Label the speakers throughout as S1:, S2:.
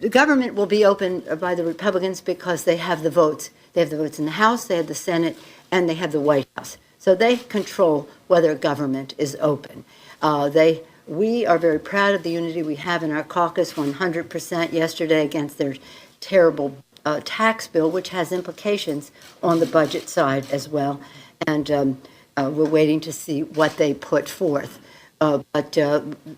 S1: the government will be open by the Republicans because they have the votes. They have the votes in the House, they have the Senate, and they have the White House. So they control whether government is open. We are very proud of the unity we have in our caucus, 100% yesterday against their terrible tax bill, which has implications on the budget side as well. And we're waiting to see what they put forth. But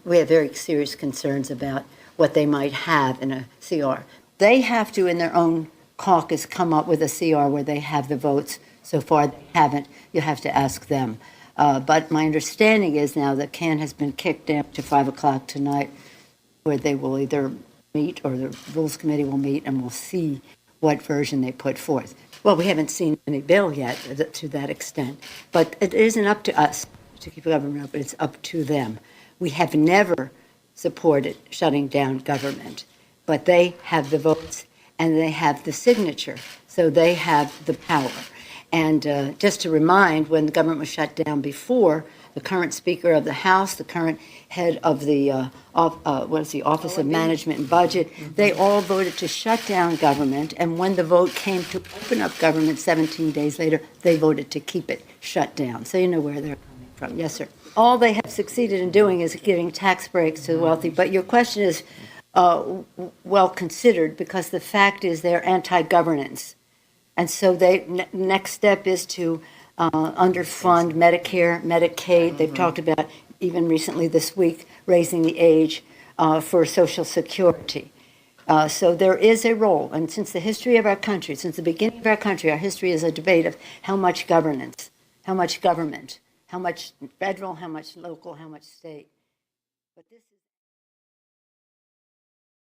S1: we have very serious concerns about what they might have in a CR. They have to, in their own caucus, come up with a CR where they have the votes. So far, they haven't. You have to ask them. But my understanding is now that can has been kicked down to 5 o'clock tonight, where they will either meet or the Rules Committee will meet, and we'll see what version they put forth. Well, we haven't seen any bill yet to that extent, but it isn't up to us to keep the government open. It's up to them. We have never supported shutting down government, but they have the votes and they have the signature, so they have the power. And just to remind, when the government was shut down before, the current Speaker of the House, the current head of the Office of Management and Budget, they all voted to shut down government. And when the vote came to open up government 17 days later, they voted to keep it shut down. So you know where they're coming from. Yes, sir. All they have succeeded in doing is giving tax breaks to the wealthy. But your question is well considered, because the fact is they're anti-governance. And so next step is to underfund Medicare, Medicaid. They've talked about, even recently this week, raising the age for Social Security. So there is a role. And since the history of our country, since the beginning of our country, our history is a debate of how much governance, how much government, how much federal, how much local, how much state. But this